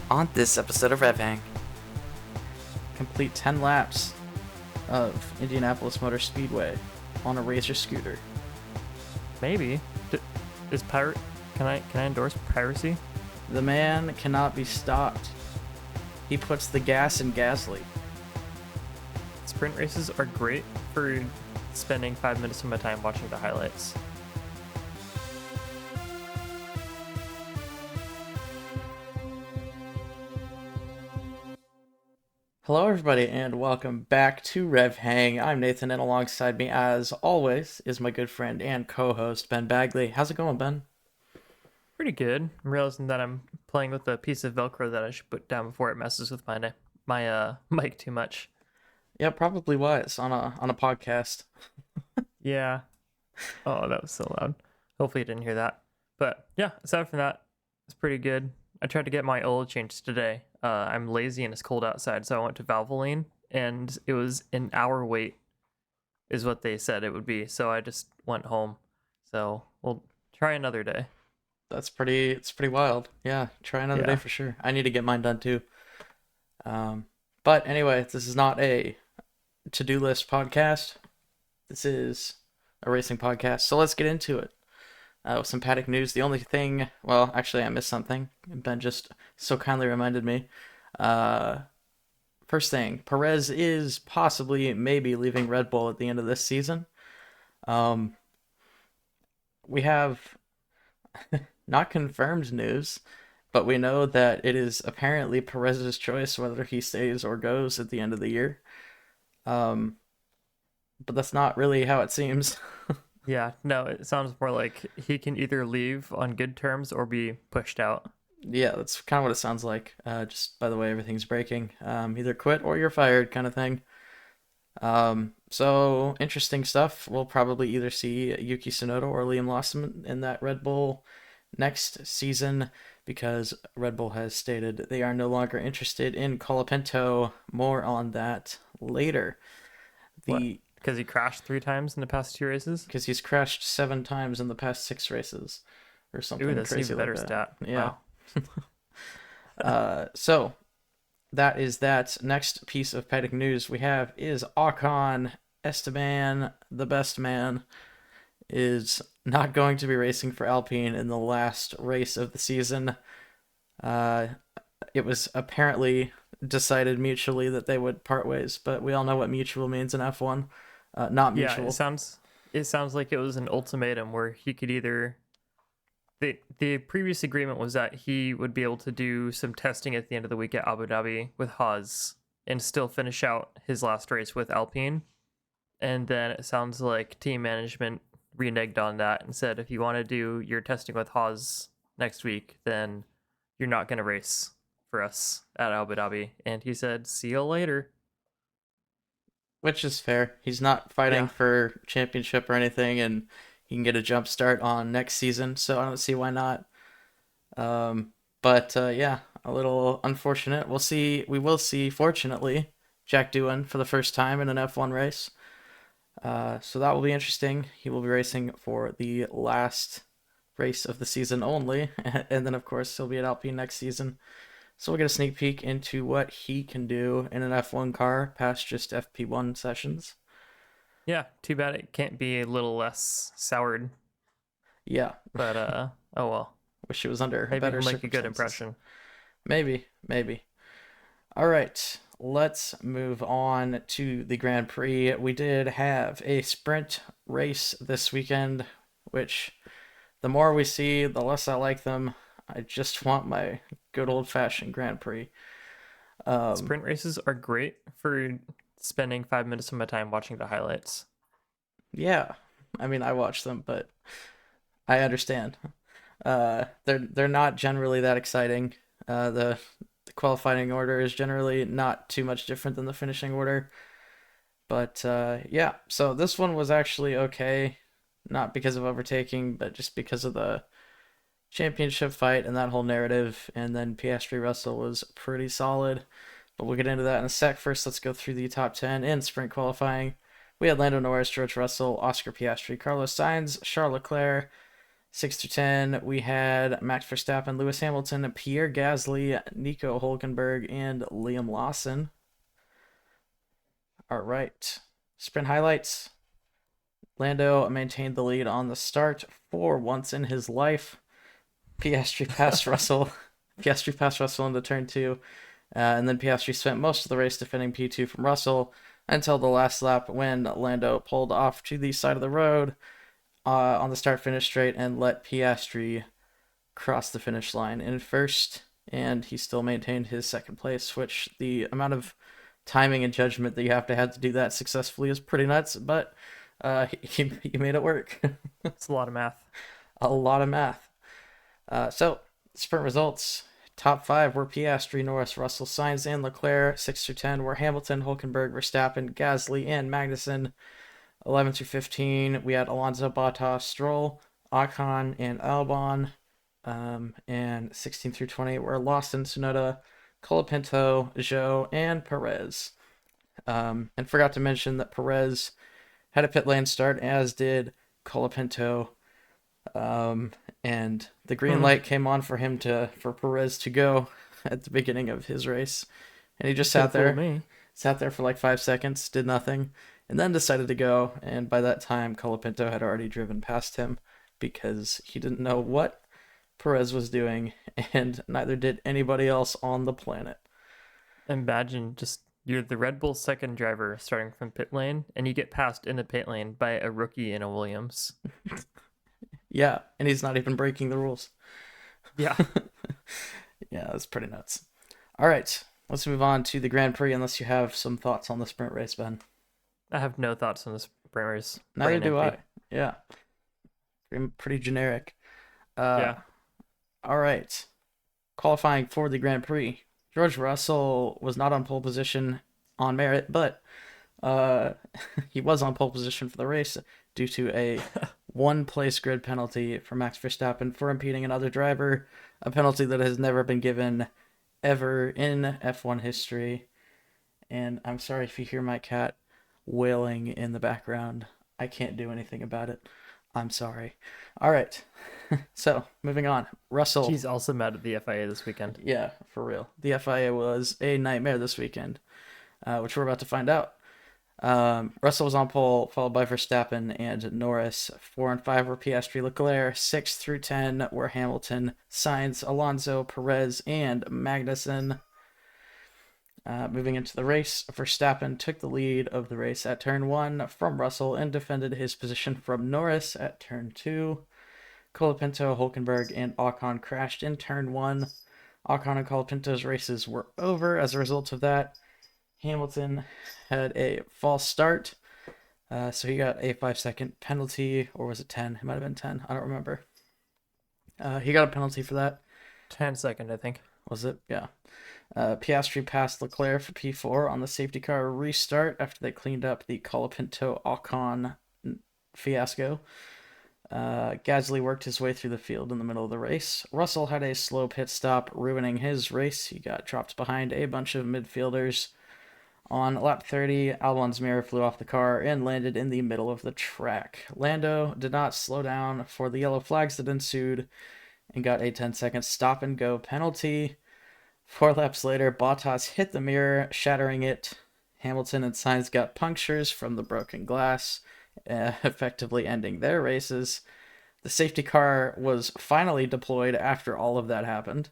On this episode of RevHang, Complete 10 laps of Indianapolis Motor Speedway on a Razor scooter. Maybe. Is pirate? Can I endorse piracy? The man cannot be stopped. He puts the gas in Gasly. Sprint races are great for spending 5 minutes of my time watching the highlights. Hello everybody and welcome back to RevHang. I'm Nathan and alongside me as always is my good friend and co-host Ben Bagley. How's it going, Ben? Pretty good. I'm realizing that I'm playing with a piece of Velcro that I should put down before it messes with my mic too much. Yeah, probably wise on a podcast. Yeah. Oh, that was so loud. Hopefully you didn't hear that. But yeah, aside from that, it's pretty good. I tried to get my oil changed today. I'm lazy and it's cold outside, so I went to Valvoline, and it was an hour wait is what they said it would be. So I just went home. So we'll try another day. It's pretty wild. Yeah, try another day for sure. I need to get mine done too. But anyway, this is not a to-do list podcast. This is a racing podcast. So let's get into it. With some paddock news. The only thing, well, actually I missed something. Ben just so kindly reminded me. First thing, Perez is possibly, maybe leaving Red Bull at the end of this season. We have not confirmed news, but we know that it is apparently Perez's choice whether he stays or goes at the end of the year. But that's not really how it seems. Yeah, no, it sounds more like he can either leave on good terms or be pushed out. Yeah, that's kind of what it sounds like. Just by the way everything's breaking. Either quit or you're fired kind of thing. So interesting stuff. We'll probably either see Yuki Tsunoda or Liam Lawson in that Red Bull next season because Red Bull has stated they are no longer interested in Colapinto. More on that later. Because he crashed 3 times in the past 2 races? Because he's crashed 7 times in the past 6 races or something. Ooh, that's crazy even better like stat. Yeah. Wow. So that is that. Next piece of paddock news we have is Ocon Esteban, the best man, is not going to be racing for Alpine in the last race of the season. It was apparently decided mutually that they would part ways, but we all know what mutual means in F1. Not mutual. Yeah, it sounds like it was an ultimatum where he could either... The previous agreement was that he would be able to do some testing at the end of the week at Abu Dhabi with Haas and still finish out his last race with Alpine. And then it sounds like team management reneged on that and said, if you want to do your testing with Haas next week, then you're not going to race for us at Abu Dhabi. And he said, see you later. Which is fair. He's not fighting for championship or anything, and he can get a jump start on next season, so I don't see why not. But yeah, a little unfortunate. We will see, fortunately, Jack Doohan for the first time in an F1 race. So that will be interesting. He will be racing for the last race of the season only, and then of course he'll be at Alpine next season. So we'll get a sneak peek into what he can do in an F1 car past just FP1 sessions. Yeah, too bad it can't be a little less soured. Yeah. But, oh well. Wish it was under maybe better he'll make a good circumstances. impression. Maybe. All right, let's move on to the Grand Prix. We did have a sprint race this weekend, which the more we see, the less I like them. I just want my good old-fashioned Grand Prix. Sprint races are great for spending 5 minutes of my time watching the highlights. Yeah, I mean, I watch them, but I understand. They're not generally that exciting. The qualifying order is generally not too much different than the finishing order. But yeah, so this one was actually okay, not because of overtaking, but just because of the championship fight and that whole narrative. And then Piastri Russell was pretty solid, but we'll get into that in a sec. First, let's go through the top 10 in sprint qualifying. We had Lando Norris, George Russell, Oscar Piastri, Carlos Sainz, Charles Leclerc, 6 through 10, we had Max Verstappen, Lewis Hamilton, Pierre Gasly, Nico Hulkenberg, and Liam Lawson. All right. Sprint highlights. Lando maintained the lead on the start for once in his life. Piastri passed Russell. Piastri passed Russell into turn two. And then Piastri spent most of the race defending P2 from Russell until the last lap when Lando pulled off to the side of the road on the start-finish straight and let Piastri cross the finish line in first. And he still maintained his second place, which the amount of timing and judgment that you have to have to do that successfully is pretty nuts, but he made it work. It's a lot of math. A lot of math. So, sprint results. Top 5 were Piastri, Norris, Russell, Sainz, and Leclerc. 6 through 10 were Hamilton, Hulkenberg, Verstappen, Gasly, and Magnussen. 11 through 15, we had Alonso, Bottas, Stroll, Ocon, and Albon. And 16 through 20 were Lawson, Tsunoda, Colapinto, Zhou, and Perez. And forgot to mention that Perez had a pit lane start, as did Colapinto. And the green light came on for Perez to go at the beginning of his race, and he just sat there for like 5 seconds, did nothing, and then decided to go. And by that time, Colapinto had already driven past him because he didn't know what Perez was doing, and neither did anybody else on the planet. Imagine just you're the Red Bull second driver starting from pit lane, and you get passed in the pit lane by a rookie in a Williams. Yeah, and he's not even breaking the rules. Yeah. Yeah, that's pretty nuts. All right, let's move on to the Grand Prix, unless you have some thoughts on the sprint race, Ben. I have no thoughts on this sprint race. Neither do I. Yeah. Pretty generic. Yeah. All right. Qualifying for the Grand Prix. George Russell was not on pole position on merit, but he was on pole position for the race due to a one-place grid penalty for Max Verstappen for impeding another driver, a penalty that has never been given ever in F1 history. And I'm sorry if you hear my cat wailing in the background. I can't do anything about it. I'm sorry. All right. So, moving on. Russell. She's also mad at the FIA this weekend. Yeah, for real. The FIA was a nightmare this weekend, which we're about to find out. Russell was on pole, followed by Verstappen and Norris. 4 and 5 were Piastri, Leclerc. 6 through 10 were Hamilton, Sainz, Alonso, Perez, and Magnussen. Moving into the race, Verstappen took the lead of the race at turn 1 from Russell and defended his position from Norris at turn 2. Colapinto, Hulkenberg, and Ocon crashed in turn 1. Ocon and Colapinto's races were over as a result of that. Hamilton had a false start, so he got a 5-second penalty, or was it 10? It might have been 10. I don't remember. He got a penalty for that. 10-second, I think. Was it? Yeah. Piastri passed Leclerc for P4 on the safety car restart after they cleaned up the Colapinto Ocon fiasco. Gasly worked his way through the field in the middle of the race. Russell had a slow pit stop, ruining his race. He got dropped behind a bunch of midfielders. On lap 30, Albon's mirror flew off the car and landed in the middle of the track. Lando did not slow down for the yellow flags that ensued and got a 10-second stop-and-go penalty. 4 laps later, Bottas hit the mirror, shattering it. Hamilton and Sainz got punctures from the broken glass, effectively ending their races. The safety car was finally deployed after all of that happened.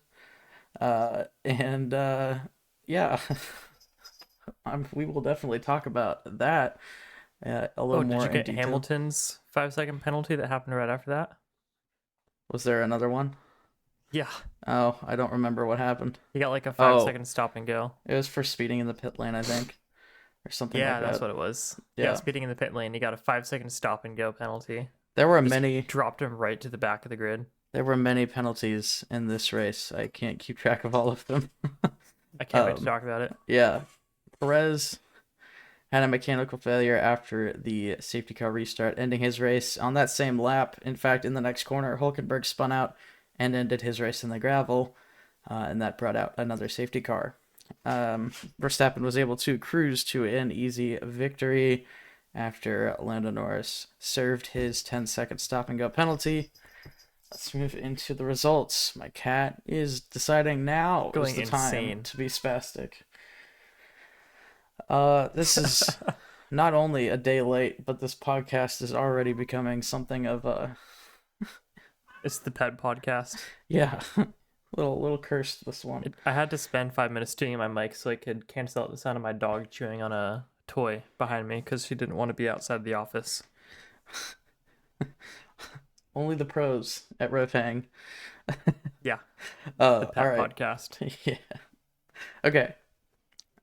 Yeah, we will definitely talk about that a little more in did you get detail. Hamilton's 5-second penalty that happened right after that? Was there another one? Yeah. Oh, I don't remember what happened. He got like a 5-second stop and go. It was for speeding in the pit lane, I think, or something like that. Yeah, that's what it was. Yeah, speeding in the pit lane. He got a 5-second stop and go penalty. There were Just dropped him right to the back of the grid. There were many penalties in this race. I can't keep track of all of them. I can't wait to talk about it. Yeah. Perez had a mechanical failure after the safety car restart, ending his race on that same lap. In fact, in the next corner, Hulkenberg spun out and ended his race in the gravel, and that brought out another safety car. Verstappen was able to cruise to an easy victory after Lando Norris served his 10-second stop-and-go penalty. Let's move into the results. My cat is deciding now is Going the time insane. to be spastic. This is not only a day late, but this podcast is already becoming something of a It's the pet podcast. yeah, little cursed this one. I had to spend 5 minutes tuning my mic so I could cancel out the sound of my dog chewing on a toy behind me because she didn't want to be outside the office. Only the pros at RevHang. Yeah, the All pet right. podcast. Yeah. Okay.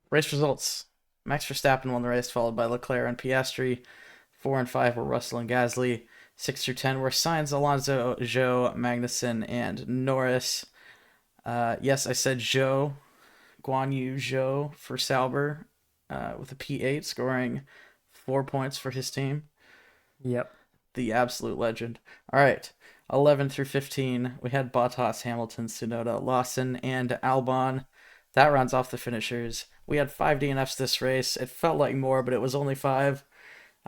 Race results. Max Verstappen won the race, followed by Leclerc and Piastri. 4 and 5 were Russell and Gasly. 6 through 10 were Sainz, Alonso, Zhou, Magnussen, and Norris. Yes, I said Zhou. Guan Yu Zhou for Sauber with a P8, scoring 4 points for his team. Yep. The absolute legend. All right. 11 through 15, we had Bottas, Hamilton, Tsunoda, Lawson, and Albon. That rounds off the finishers. We had 5 DNFs this race. It felt like more, but it was only 5.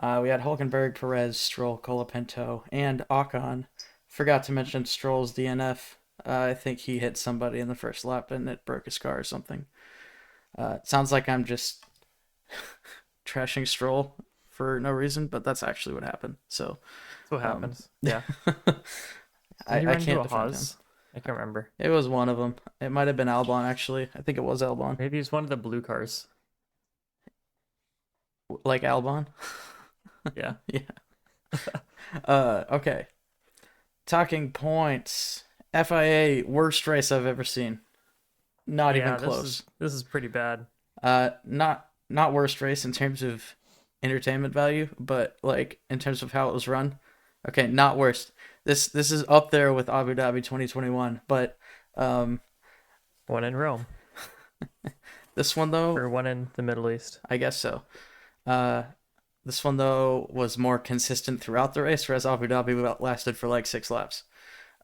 We had Hulkenberg, Perez, Stroll, Colapinto, and Ocon. Forgot to mention Stroll's DNF. I think he hit somebody in the first lap and it broke his car or something. It sounds like I'm just trashing Stroll for no reason, but that's actually what happened. So That's what happens. Yeah. Did he I run can't into a defend him. Haas? I can't remember. It was one of them. It might have been Albon, actually. I think it was Albon. Maybe he's one of the blue cars. Like Albon? Yeah. Yeah. Okay. Talking points. FIA, worst race I've ever seen. Not even Yeah, close. this is pretty bad. Not worst race in terms of entertainment value, but like in terms of how it was run. Okay, not worst. This is up there with Abu Dhabi 2021, but One in Rome this one though, or one in the Middle East. I guess so. Uh, this one though was more consistent throughout the race, whereas Abu Dhabi lasted for like 6 laps.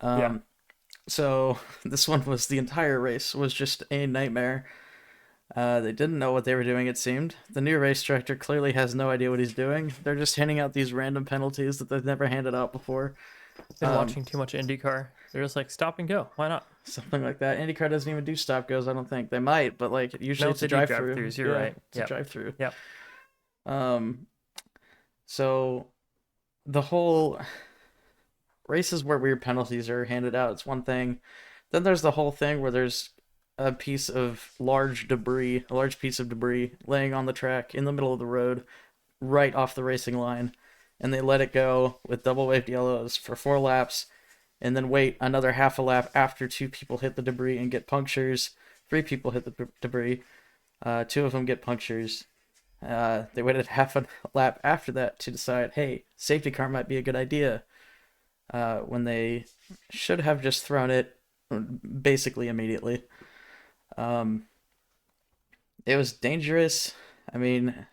Yeah. So this one was the entire race was just a nightmare. They didn't know what they were doing, it seemed. The new race director clearly has no idea what he's doing. They're just handing out these random penalties that they've never handed out before. Been watching too much IndyCar. They're just like stop and go. Why not? Something like that. IndyCar doesn't even do stop goes, I don't think. They might, but like usually No, it's a they do drive-through. drive-throughs. You're right. It's a Yep. drive-through. Yep. Um, so the whole races where weird penalties are handed out, it's one thing. Then there's the whole thing where there's a piece of large debris, a large piece of debris laying on the track in the middle of the road, right off the racing line, and they let it go with double waved yellows for 4 laps, and then wait another half a lap after 2 people hit the debris and get punctures. 3 people hit the debris. 2 of them get punctures. They waited half a lap after that to decide, hey, safety car might be a good idea. When they should have just thrown it basically immediately. It was dangerous. I mean,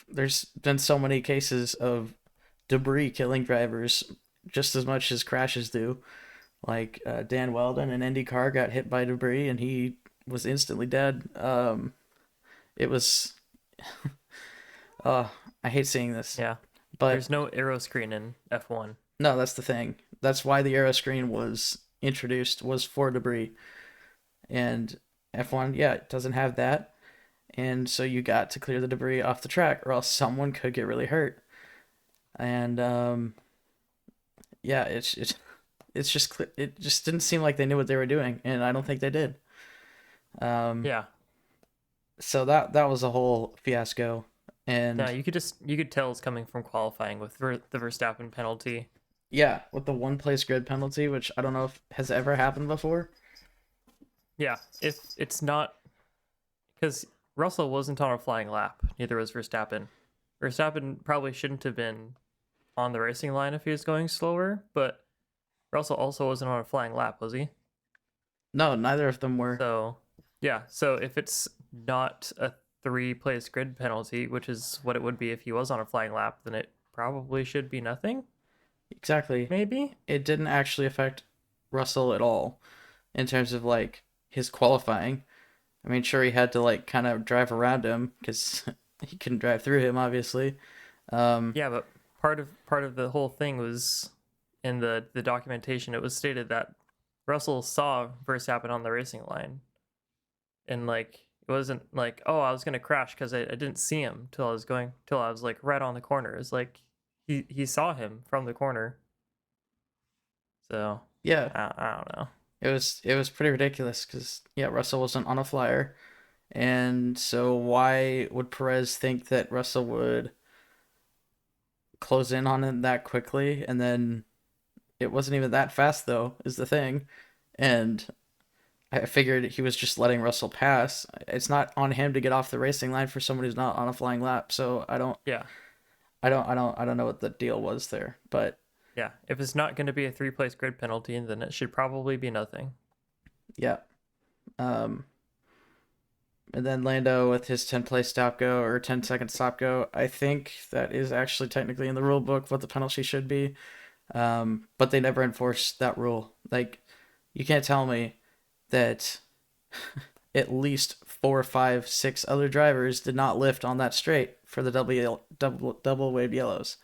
there's been so many cases of debris killing drivers just as much as crashes do. Like Dan Weldon in IndyCar got hit by debris and he was instantly dead. It was I hate seeing this. Yeah. But There's no aero screen in F1. no, that's the thing. That's why the aero screen was introduced, was for debris. And F1, yeah, it doesn't have that. And so you got to clear the debris off the track or else someone could get really hurt. And yeah, it's just it just didn't seem like they knew what they were doing, and I don't think they did. Yeah. So that was a whole fiasco. And No, you could tell it's coming from qualifying with the Verstappen penalty. yeah, with the one place grid penalty, which I don't know if has ever happened before. Yeah, if it's not because Russell wasn't on a flying lap, neither was Verstappen. Verstappen probably shouldn't have been on the racing line if he was going slower, but Russell also wasn't on a flying lap, was he? No, neither of them were. So, yeah, so if it's not a 3-place grid penalty, which is what it would be if he was on a flying lap, then it probably should be nothing, Exactly. maybe? It didn't actually affect Russell at all in terms of like his qualifying. I mean, sure he had to like kind of drive around him because he couldn't drive through him, obviously. Yeah, but part of the whole thing was in the documentation, it was stated that Russell saw Verstappen on the racing line, and like it wasn't like, oh, I was gonna crash because I didn't see him till I was like right on the corner. It's like he saw him from the corner. So Yeah, I don't know. it was pretty ridiculous because yeah, Russell wasn't on a flyer, and so why would Perez think that Russell would close in on him that quickly? And then it wasn't even that fast though, is the thing, and I figured he was just letting Russell pass. It's not on him to get off the racing line for someone who's not on a flying lap. So Yeah, I don't know what the deal was there, but yeah. If it's not going to be a 3 place grid penalty, then it should probably be nothing. yeah. Um, and then Lando with his 10 place stop go or 10-second stop go. I think that is actually technically in the rule book what the penalty should be. But they never enforce that rule. Like, you can't tell me that at least four, five, six other drivers did not lift on that straight for the double waved yellows.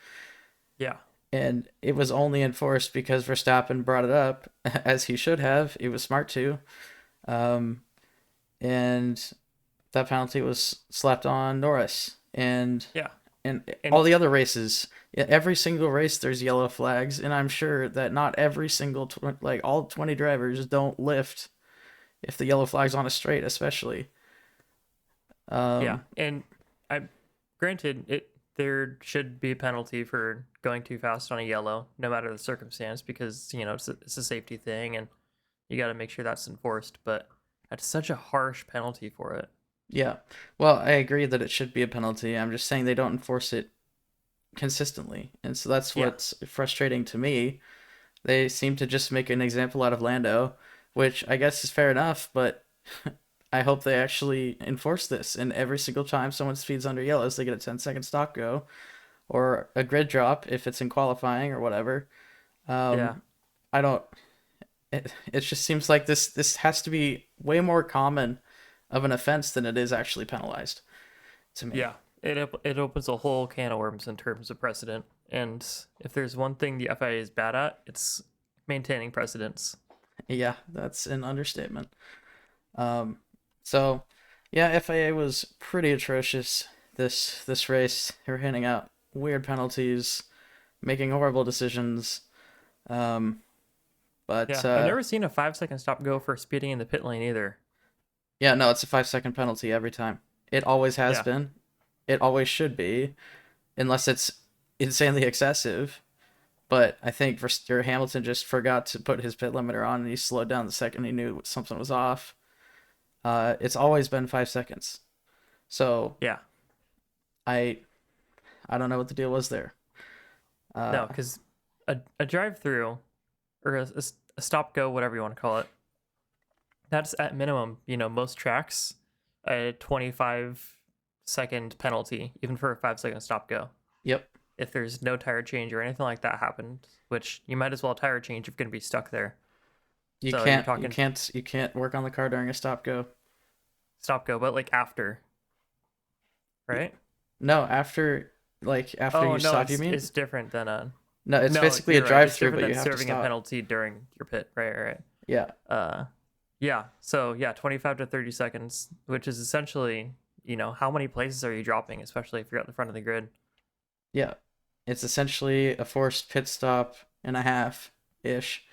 Yeah, And it was only enforced because Verstappen brought it up, as he should have. He was smart to. Um, and that penalty was slapped on Norris. yeah, And and all the other races, yeah, every single race there's yellow flags, and I'm sure that not every single like all 20 drivers don't lift if the yellow flag's on a straight, especially. yeah, Um, and I granted it. There should be a penalty for going too fast on a yellow, no matter the circumstance, because it's a safety thing, and you got to make sure that's enforced. But that's such a harsh penalty for it. yeah. Well, I agree that it should be a penalty. I'm just saying they don't enforce it consistently, and so that's Yeah, what's frustrating to me. They seem to just make an example out of Lando, which I guess is fair enough, but I hope they actually enforce this. And every single time someone speeds under yellows, they get a 10-second stop go or a grid drop if it's in qualifying or whatever. yeah, Um, I don't. It just seems like this has to be way more common of an offense than it is actually penalized to me. yeah. It opens a whole can of worms in terms of precedent. And if there's one thing the FIA is bad at, it's maintaining precedents. Yeah, that's an understatement. Um, so yeah, FIA was pretty atrocious this race. They were handing out weird penalties, making horrible decisions. Um, but Yeah, I've never seen a 5 second stop go for speeding in the pit lane either. yeah, no, it's a 5-second penalty every time. It always has Yeah, been. It always should be, unless it's insanely excessive. But I think for Hamilton just forgot to put his pit limiter on, and he slowed down the second he knew something was off. It's always been 5 seconds. So yeah. I I don't know what the deal was there. No, Uh, because a drive through or a stop go, whatever you want to call it, that's at minimum, most tracks, a 25-second penalty, even for a 5 second stop go. yep. If there's no tire change or anything like that happened, which you might as well tire change if you're going to be stuck there. You So you're can't you talking can't you can't work on the car during a stop go. stop go, but like after, right? No, after Oh you no, stop, you it's mean? it's different than a No, it's no. basically a You're right. drive It's through, different but than you have to serving a stop. penalty during your pit. Right, right. Yeah. Right. Yeah. So yeah, 25 to 30 seconds, which is essentially, how many places are you dropping, especially if you're at the front of the grid? Yeah. It's essentially a forced pit stop and a half ish.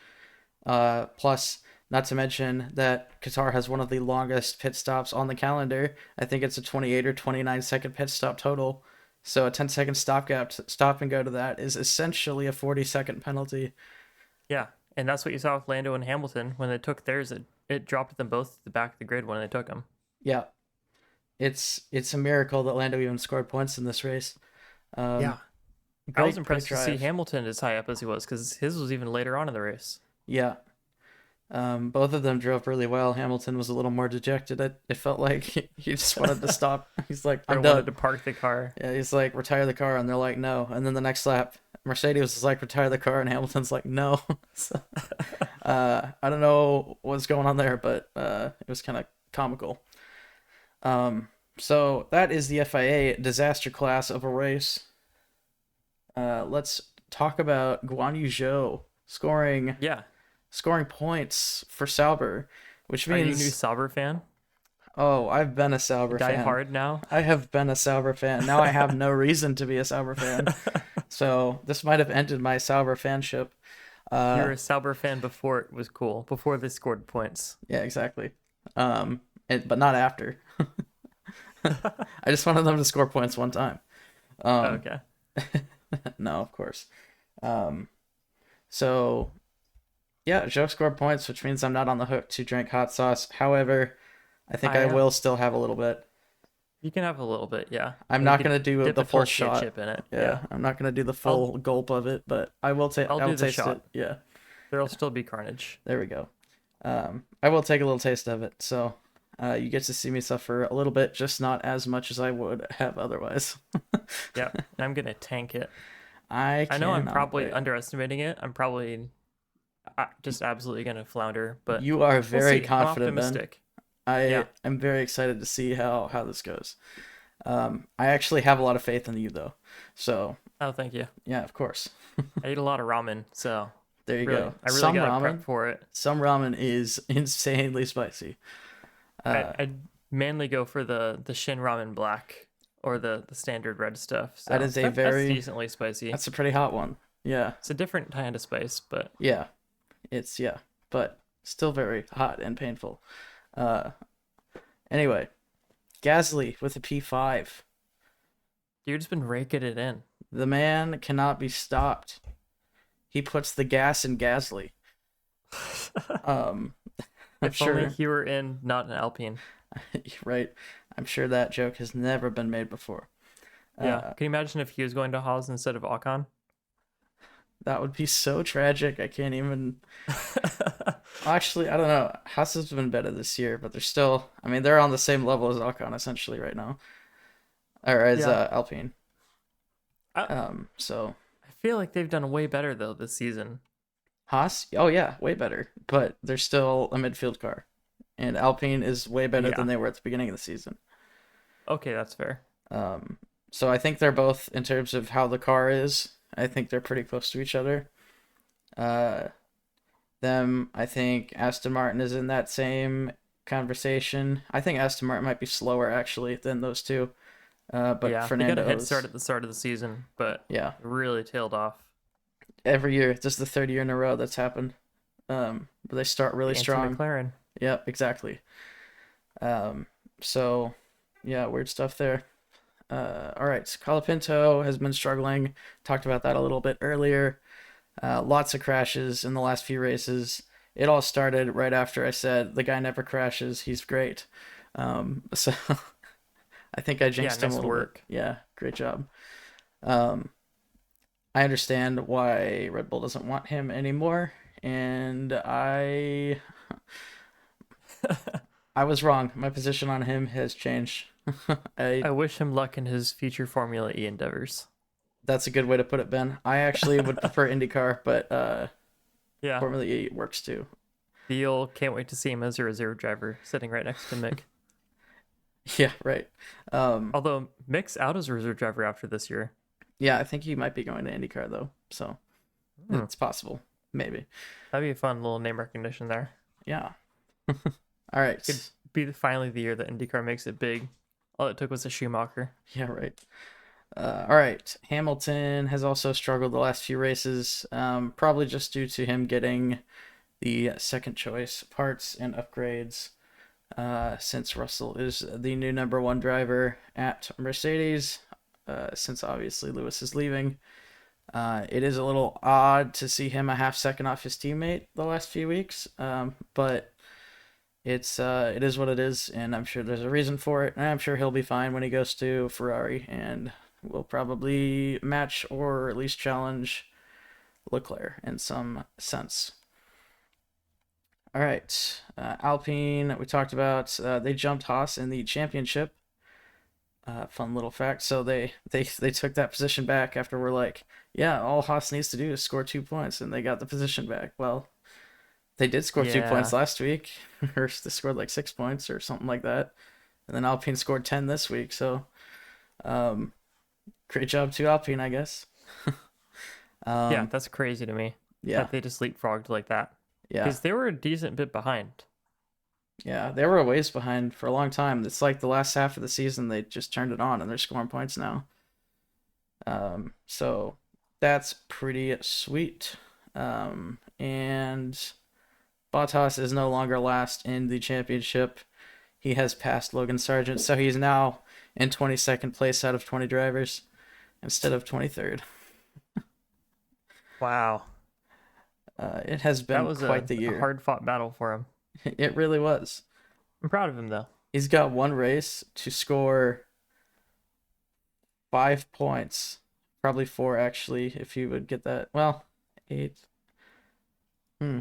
Plus, not to mention that Qatar has one of the longest pit stops on the calendar. I think it's a 28 or 29-second pit stop total. So a 10-second stop and go to that is essentially a 40-second penalty. Yeah, and that's what you saw with Lando and Hamilton when they took theirs. It dropped them both to the back of the grid when they took them. Yeah, it's a miracle that Lando even scored points in this race. Yeah, Um, I was great impressed to see drive. Hamilton as high up as he was because his was even later on in the race. Yeah. Both of them drove really well. Hamilton was a little more dejected. It felt like he just wanted to stop. He's like, Or I'm wanted done. to park the car. Yeah, he's like, retire the car, and they're like, no. And then the next lap, Mercedes was like, retire the car, and Hamilton's like, no. So, I don't know what's going on there, but it was kind of comical. So that is the FIA disaster class of a race. Let's talk about Guan Yu Zhou. scoring Yeah. scoring points for Sauber, which Are you a new means Sauber fan? oh, I've been a Sauber Die fan. hard now? I have been a Sauber fan. Now I have no reason to be a Sauber fan. So this might have ended my Sauber fanship. You Uh, were a Sauber fan before it was cool, before they scored points. yeah, exactly. But not after. I just wanted them to score points one time. Um, Okay. no, of course. Um, so yeah, Joe scored points, which means I'm not on the hook to drink hot sauce. However, I think I I will still have a little bit. You can have a little bit, yeah. I'm And you not could gonna do dip the a full tortilla shot. chip in it. Yeah, Yeah. I'm not gonna do the I'll full gulp of it, but I will take. I'll I'll do the taste it. shot. Yeah, There'll still be carnage. there we go. I will take a little taste of it. So, you get to see me suffer a little bit, just not as much as I would have otherwise. Yeah. And I'm gonna tank it. I I know I'm cannot probably wait. underestimating it. I'm probably just absolutely gonna flounder, but You are we'll very see. I'm confident, Ben. optimistic. I Yeah. am very excited to see how this goes. I actually have a lot of faith in you though. So Oh, thank you. yeah, of course. I ate a lot of ramen, so There you really, go. I really Some gotta ramen, prep for it. some ramen is insanely spicy. Uh, I'd mainly go for the Shin Ramen Black or the standard red stuff. So that is a that's very decently spicy. that's a pretty hot one. Yeah, It's a different kind of spice, but yeah, yeah, but still very hot and painful. Uh, anyway, Gasly with a P5. you've just been raking it in. The man cannot be stopped. He puts the gas in Gasly. Um, I'm If only sure, he were in, not an Alpine. right? I'm sure that joke has never been made before. Yeah. Uh, Can you imagine if he was going to Haas instead of Ocon? that would be so tragic. I can't even. Actually, I don't know. Haas has been better this year, but they're still. I mean, they're on the same level as Ocon essentially right now, or as Yeah. Alpine. I, So I feel like they've done way better though this season. Haas, oh yeah, way better, but they're still a midfield car, and Alpine is way better Yeah. than they were at the beginning of the season. Okay, that's fair. So I think they're both in terms of how the car is. I think they're pretty close to each other. Uh, I think Aston Martin is in that same conversation. I think Aston Martin might be slower actually than those two. But Yeah, they got a head Fernando's, start at the start of the season, but yeah, really tailed off. every year, this is the third year in a row that's happened. But they start really strong. McLaren. Yep, exactly. So yeah, weird stuff there. All right, Colapinto has been struggling. Talked about that a little bit earlier. Lots of crashes in the last few races. It all started right after I said the guy never crashes. He's great. So I think I jinxed him a nice little work. bit. Yeah, great job. Um, I understand why Red Bull doesn't want him anymore, and I was wrong. My position on him has changed. I wish him luck in his future Formula E endeavors. That's a good way to put it, Ben. I actually would prefer IndyCar, but Yeah, Formula E works too. Beal can't wait to see him as a reserve driver sitting right next to Mick. Yeah, right. Although Mick's out as a reserve driver after this year. Yeah, I think he might be going to IndyCar though, so it's possible, maybe. That'd be a fun little name recognition there. Yeah. All right. Could be finally the year that IndyCar makes it big. All it took was a Schumacher. Yeah, right. All right. Hamilton has also struggled the last few races, probably just due to him getting the second choice parts and upgrades. Since Russell is the new number one driver at Mercedes, since obviously Lewis is leaving. It is a little odd to see him a half second off his teammate the last few weeks, but it is what it is, and I'm sure there's a reason for it, and I'm sure he'll be fine when he goes to Ferrari, and will probably match or at least challenge Leclerc in some sense. All right, Alpine, we talked about. They jumped Haas in the championship. Fun little fact. So they took that position back after we're like, yeah, all Haas needs to do is score 2 points, and they got the position back. Well, they did score 2 points last week, or they scored like 6 points or something like that, and then Alpine scored 10 this week. So, great job to Alpine, I guess. Yeah, that's crazy to me. Yeah, that they just leapfrogged like that yeah, because they were a decent bit behind. yeah. They were a ways behind for a long time. It's like the last half of the season they just turned it on and they're scoring points now. So that's pretty sweet. And Bottas is no longer last in the championship. He has passed Logan Sargent, so he's now in 22nd place out of 20 drivers instead of 23rd. Wow, It has that been was quite the a year. hard fought battle for him. It really was. I'm proud of him though. He's got one race to score 5 points. Probably four, actually, if he would get that. Well, eight. Hmm.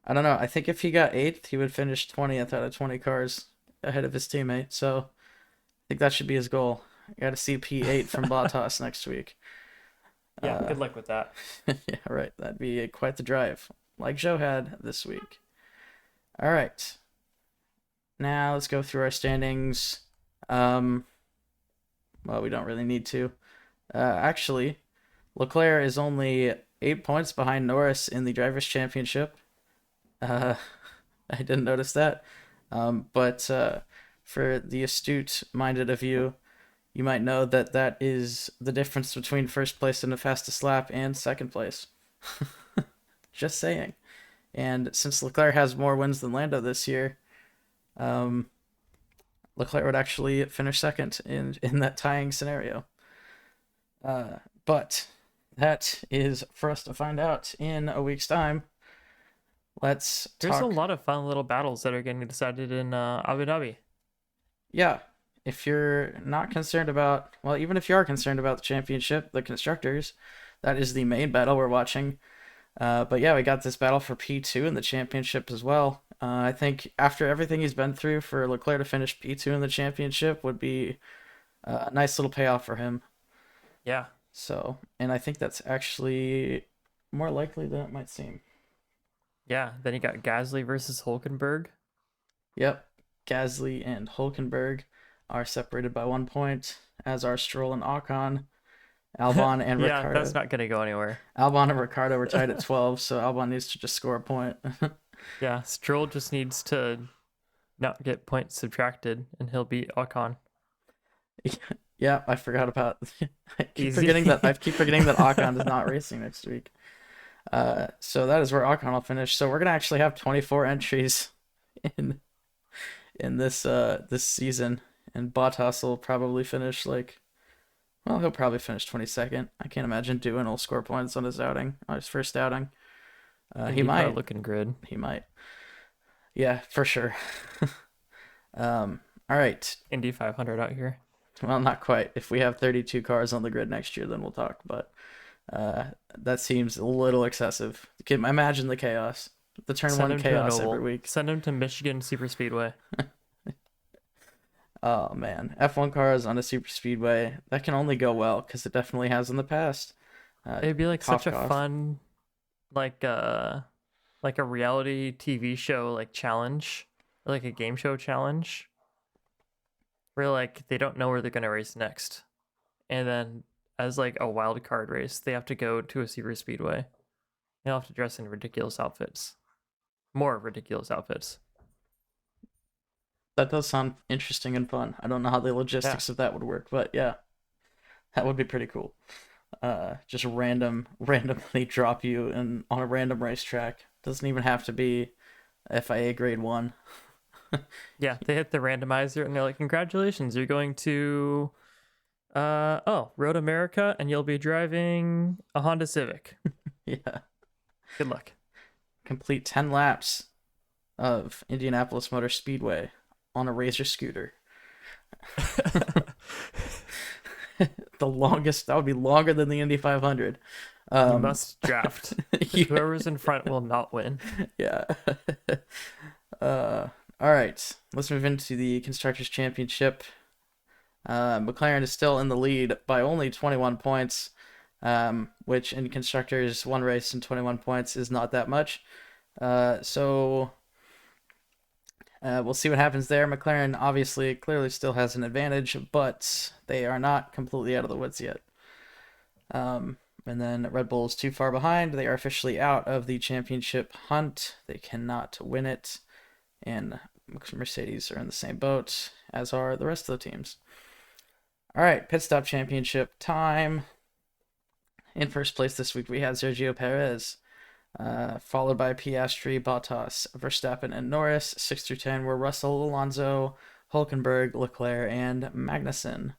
I don't know. I think if he got eighth, he would finish 20th out of 20 cars ahead of his teammate. So I think that should be his goal. I got to see P8 from Bottas next week. Yeah, Uh, good luck with that. yeah, right. That'd be quite the drive, like Joe had this week. All right. Now let's go through our standings. Um, well, we don't really need to. Actually, Leclerc is only 8 points behind Norris in the Drivers' Championship. Uh, I didn't notice that. But for the astute-minded of you, you might know that that is the difference between first place in the fastest lap and second place. Just saying. And since Leclerc has more wins than Lando this year, um, Leclerc would actually finish second in that tying scenario. But that is for us to find out in a week's time. Let's There's a talk. lot of fun little battles that are getting decided in Abu Dhabi. Yeah, if you're not concerned about, well, even if you are concerned about the championship, the constructors, that is the main battle we're watching. But yeah, we got this battle for P2 in the championship as well. I think after everything he's been through, for Leclerc to finish P2 in the championship would be a nice little payoff for him. Yeah, So, and I think that's actually more likely than it might seem. yeah. Then you got Gasly versus Hulkenberg. Yep, Gasly and Hulkenberg are separated by 1 point, as are Stroll and Ocon. Albon and Yeah, that's Ricardo. not gonna go anywhere. Albon and Ricardo were tied at 12, so Albon needs to just score a point. Yeah, Stroll just needs to not get points subtracted, and he'll beat Ocon. Yeah, I forgot about. I keep Easy. forgetting that. I keep forgetting that Ocon is not racing next week. So that is where Ocon will finish. So we're gonna actually have 24 entries in this season, and Bottas will probably finish like, well, he'll probably finish 22nd. I can't imagine doing all score points on his outing, on his first outing. He might. looking good. He might. Yeah, for sure. All right. Indy 500 out here. Well, not quite. If we have 32 cars on the grid next year, then we'll talk. But that seems a little excessive. Can imagine the chaos, the turn Send one him to chaos Noble. every week. Send him to Michigan Super Speedway. Oh man, F1 cars on a super speedway, that can only go well because it definitely has in the past. It'd be like Cough, such a cough. fun, like a reality TV show like challenge, or like a game show challenge, where like they don't know where they're gonna race next, and then as like a wild card race, they have to go to a super speedway. They'll have to dress in ridiculous outfits, more ridiculous outfits. That does sound interesting and fun. I don't know how the logistics of that would work, but yeah, that would be pretty cool. Just randomly drop you on a random racetrack. Doesn't even have to be FIA grade 1. Yeah, they hit the randomizer and they're like, "Congratulations, you're going to Road America, and you'll be driving a Honda Civic. Yeah. Good luck." Complete 10 laps of Indianapolis Motor Speedway on a Razor scooter. The longest, that would be longer than the Indy 500. You must draft. Yeah. Whoever's in front will not win. Yeah. All right. Let's move into the Constructors' Championship. McLaren is still in the lead by only 21 points, which in Constructors, one race and 21 points is not that much. So we'll see what happens there. McLaren obviously clearly still has an advantage, but they are not completely out of the woods yet. And then Red Bull is too far behind. They are officially out of the championship hunt. They cannot win it. And Mercedes are in the same boat, as are the rest of the teams. All right, pit stop championship time. In first place this week, we have Sergio Perez, followed by Piastri, Bottas, Verstappen, and Norris. 6 through 10 were Russell, Alonso, Hulkenberg, Leclerc, and Magnussen.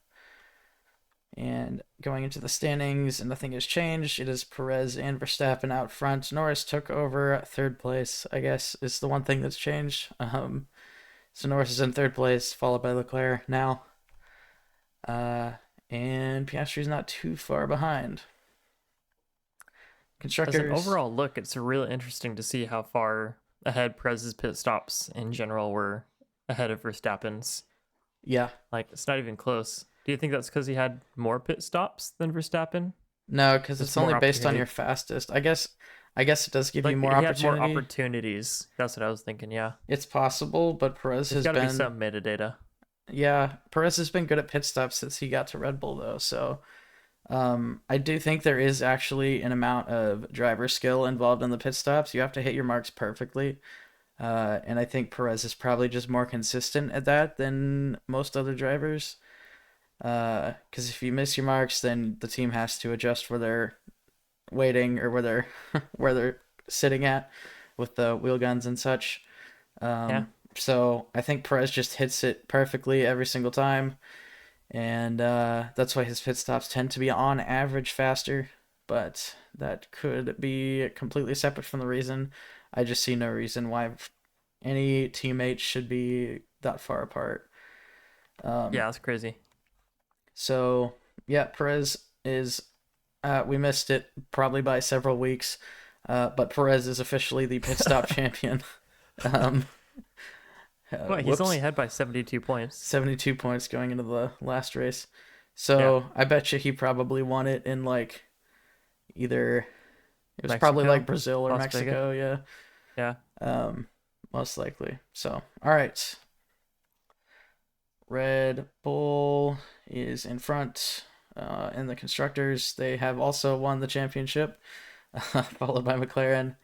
And going into the standings, nothing has changed. It is Perez and Verstappen out front. Norris took over third place, I guess, is the one thing that's changed. So Norris is in third place, followed by Leclerc now. And Piastri's not too far behind. As an Constructors. overall look, it's really interesting to see how far ahead Perez's pit stops in general were ahead of Verstappen's. Yeah. Like, it's not even close. Do you think that's because he had more pit stops than Verstappen? No, because it's only more based on your opportunity. fastest. I guess it does give you Like, more he had more opportunity. opportunities. That's what I was thinking, yeah. It's possible, but Perez There's has got to be been. some metadata. Yeah, Perez has been good at pit stops since he got to Red Bull, though. So, I do think there is actually an amount of driver skill involved in the pit stops. You have to hit your marks perfectly. And I think Perez is probably just more consistent at that than most other drivers. Because if you miss your marks, then the team has to adjust where they're waiting or where they're where they're sitting at with the wheel guns and such. Yeah. So I think Perez just hits it perfectly every single time, and that's why his pit stops tend to be on average faster. But that could be completely separate from the reason. I just see no reason why any teammates should be that far apart. Yeah, that's crazy. So yeah, Perez is. We missed it probably by several weeks, but Perez is officially the pit stop champion. Um, Well, he's only whoops, ahead by 72 points. 72 points going into the last race. Yeah. So I bet you he probably won it in like either it was probably like Mexico, Brazil or Las Vegas. Mexico, yeah. Yeah. Most likely. So, all right. Red Bull is in front. In the constructors, they have also won the championship, followed by McLaren,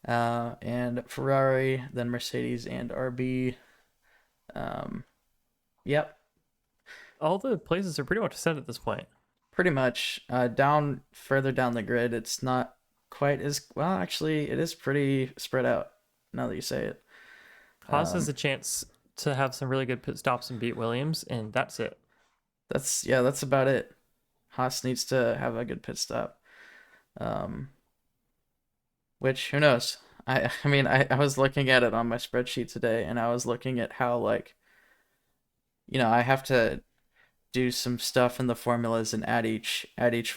and Ferrari, then Mercedes and RB. Yep, All the places are pretty much set at this point. pretty much. Down further down the grid, it's not quite as well. Actually, it is pretty spread out. Now that you say it, Haas has a chance to have some really good pit stops and beat Williams, and that's it. that's about it. Haas needs to have a good pit stop. Um, which who knows? I mean I was looking at it on my spreadsheet today, and I was looking at how like I have to do some stuff in the formulas and add each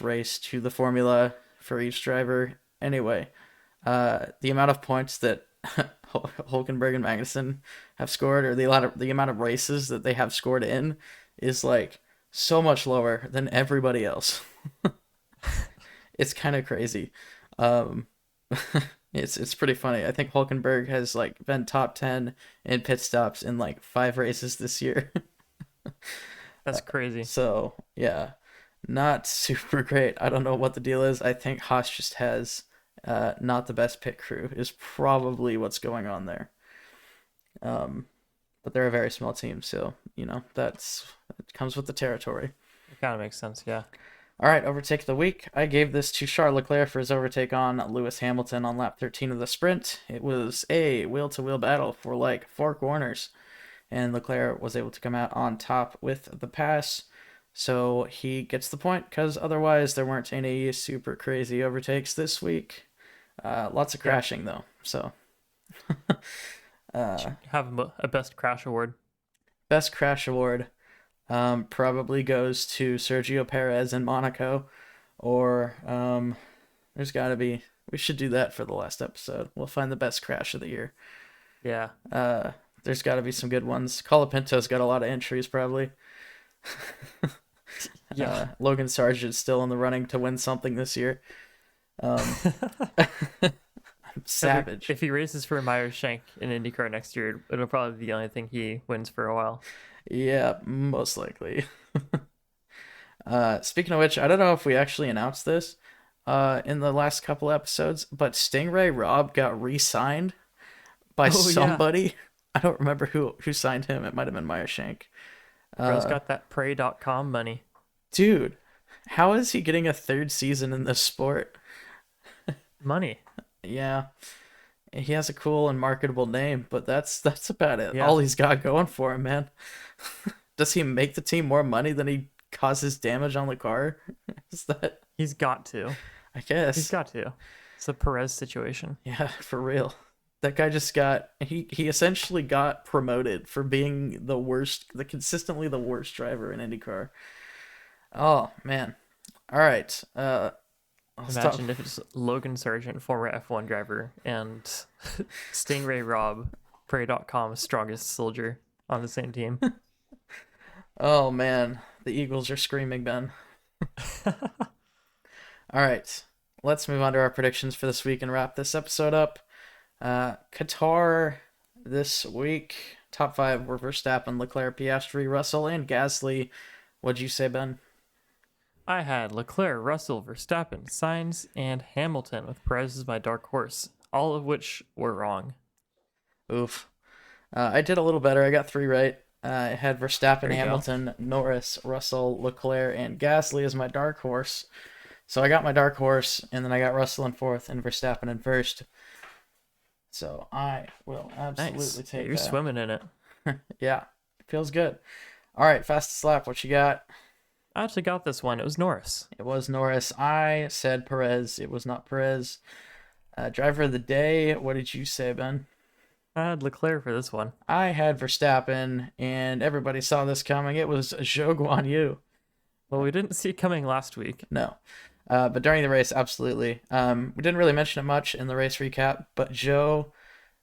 race to the formula for each driver. Anyway, the amount of points that Hulkenberg and Magnussen have scored, or the amount of races that they have scored in, is like so much lower than everybody else. It's kind of crazy. Um, it's pretty funny. I think Hulkenberg has like been top 10 in pit stops in like 5 races this year. That's crazy. So yeah, not super great. I don't know what the deal is. I think Haas just has not the best pit crew is probably what's going on there. Um, but they're a very small team, so it comes with the territory. It kind of makes sense, yeah. All right, overtake of the week. I gave this to Charles Leclerc for his overtake on Lewis Hamilton on lap 13 of the sprint. It was a wheel-to-wheel battle for like 4 corners, and Leclerc was able to come out on top with the pass. So he gets the point because otherwise there weren't any super crazy overtakes this week. Lots of Yeah. crashing though. So Have a best crash award. best crash award probably goes to Sergio Perez in Monaco, or there's got to be. We should do that for the last episode. We'll find the best crash of the year. Yeah. There's got to be some good ones. Colapinto's got a lot of entries probably. Yeah. Logan Sargent's still in the running to win something this year. Savage. If he races for Meyer-Shank in IndyCar next year, it'll probably be the only thing he wins for a while. Yeah, most likely. Speaking of which, I don't know if we actually announced this, in the last couple episodes, but Stingray Rob got re-signed by Oh yeah, somebody. I don't remember who signed him. It might have been Meyer Shank. bro's Uh, got that Prey.com money. dude, how is he getting a third season in this sport? Money. Yeah, he has a cool and marketable name, but that's about it. Yeah, All he's got going for him, man. Does he make the team more money than he causes damage on the car? Is that? he's got to. I He's guess. got to. It's a Perez situation. Yeah, for real. That guy just got he essentially got promoted for being the consistently the worst driver in IndyCar. Oh man. All right. I'll stop. Imagine if it's Logan Sargent, former F1 driver, and Stingray Rob, Prey.com's strongest soldier, on the same team. Oh man, the Eagles are screaming, Ben. All right. Let's move on to our predictions for this week and wrap this episode up. Qatar this week. Top five were Verstappen, Leclerc, Piastri, Russell, and Gasly. What'd you say, Ben? I had Leclerc, Russell, Verstappen, Sainz, and Hamilton with Perez as my dark horse, all of which were wrong. Oof. I did a little better. I got three right. I had Verstappen, There you go. Hamilton, Norris, Russell, Leclerc, and Gasly as my dark horse. So I got my dark horse, and then I got Russell in fourth and Verstappen in first. So I will absolutely Nice. Yeah, take you're that. swimming in it. Yeah, it feels good. All right, fastest lap. What you got? I actually got this one. It was Norris. It was Norris. I said Perez. It was not Perez. Driver of the day. What did you say, Ben? I had Leclerc for this one. I had Verstappen, and everybody saw this coming. It was Zhou Guan Yu. Well, we didn't see it coming last week. No. But during the race, absolutely. We didn't really mention it much in the race recap, but Joe,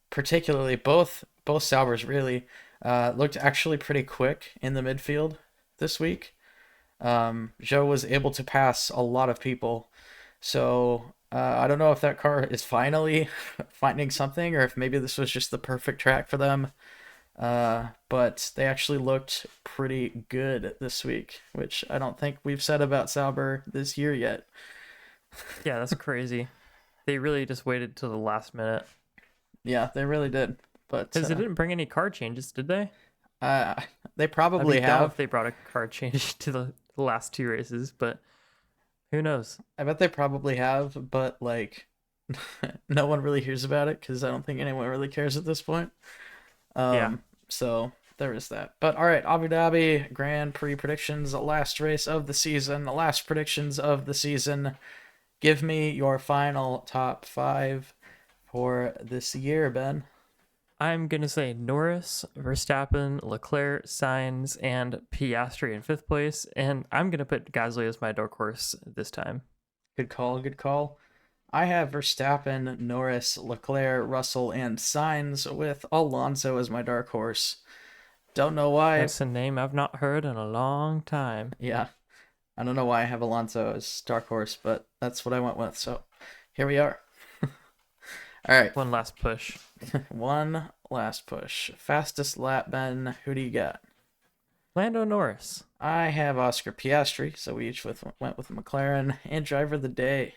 particularly, both Saubers really, looked actually pretty quick in the midfield this week. Joe was able to pass a lot of people. So I don't know if that car is finally finding something or if maybe this was just the perfect track for them. But they actually looked pretty good this week, which I don't think we've said about Sauber this year yet. Yeah, that's crazy. They really just waited till the last minute. Yeah, they really did. But Because they didn't bring any car changes, did they? uh, they I'd be probably down have. if they brought a car change to the last two races, but who knows? I bet they probably have, but like no one really hears about it because I don't think anyone really cares at this point. Yeah. So there is that. But all right, Abu Dhabi Grand Prix predictions, last race of the season, last predictions of the season. Give me your final top five for this year, Ben. I'm going to say Norris, Verstappen, Leclerc, Sainz, and Piastri in fifth place. And I'm going to put Gasly as my dark horse this time. Good call, good call. I have Verstappen, Norris, Leclerc, Russell, and Sainz with Alonso as my dark horse. Don't know why. That's a name I've not heard in a long time. Yeah, I don't know why I have Alonso as dark horse, but that's what I went with. So here we are. All right, One last push. one last push. Fastest lap, Ben. Who do you got? Lando Norris. I have Oscar Piastri, so we each went with McLaren. And driver of the day.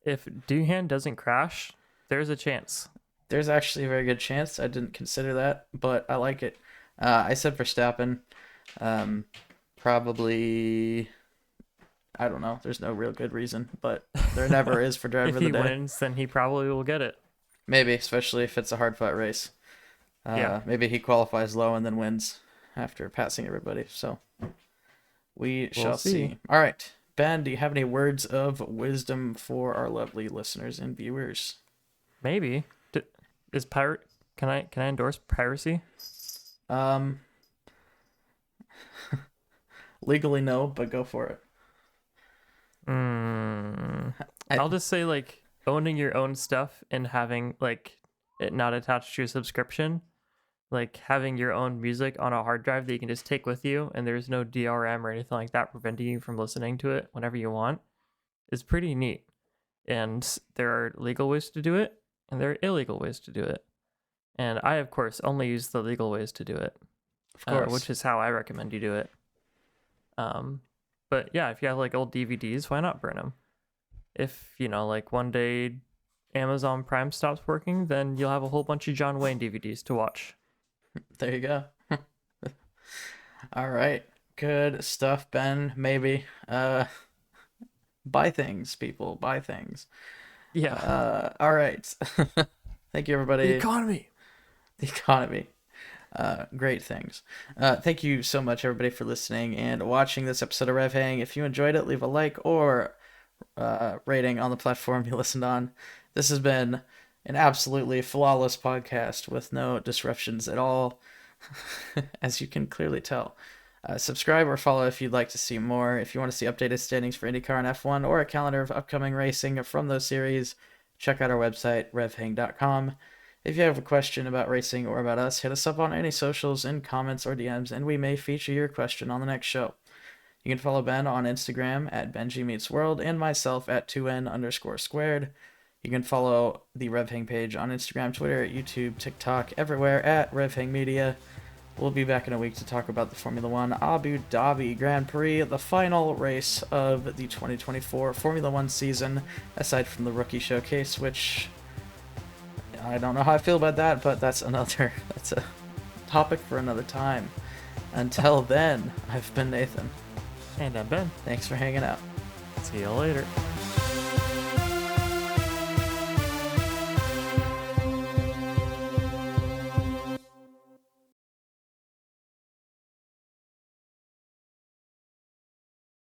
If Doohan doesn't crash, there's a chance. There's actually a very good chance. I didn't consider that, but I like it. I said Verstappen. Probably, I don't know. There's no real good reason, but there never is for driver If of the he day. wins, then he probably will get it. Maybe, especially if it's a hard fought race. Yeah. Maybe he qualifies low and then wins after passing everybody. So we shall see. All right, Ben, do you have any words of wisdom for our lovely listeners and viewers? Maybe. Is pirate? Can I endorse piracy? Um, legally no, but go for it. I'll just say like owning your own stuff and having like it not attached to a subscription, like having your own music on a hard drive that you can just take with you and there's no DRM or anything like that preventing you from listening to it whenever you want is pretty neat. And there are legal ways to do it and there are illegal ways to do it. And I, of course, only use the legal ways to do it, Of course. which is how I recommend you do it. But yeah, if you have like old DVDs, why not burn them? if, like one day Amazon Prime stops working, then you'll have a whole bunch of John Wayne DVDs to watch. There you go. All right. Good stuff, Ben. Maybe. Buy things, people. Buy things. Yeah. All right. Thank you, The everybody. economy. The economy. Great things. Thank you so much, everybody, for listening and watching this episode of RevHang. If you enjoyed it, leave a like or rating on the platform you listened on. This has been an absolutely flawless podcast with no disruptions at all, as you can clearly tell. Subscribe or follow if you'd like to see more. If you want to see updated standings for IndyCar and F1 or a calendar of upcoming racing from those series, check out our website, revhang.com. If you have a question about racing or about us, hit us up on any socials in comments or DMs, and we may feature your question on the next show. You can follow Ben on Instagram at BenjiMeetsWorld and myself at 2n_squared. You can follow the RevHang page on Instagram, Twitter, YouTube, TikTok, everywhere at RevHang Media. We'll be back in a week to talk about the Formula One Abu Dhabi Grand Prix, the final race of the 2024 Formula One season, aside from the rookie showcase, which I don't know how I feel about that, but that's a topic for another time. Until then, I've been Nathan. And I'm Ben. Thanks for hanging out. See you later.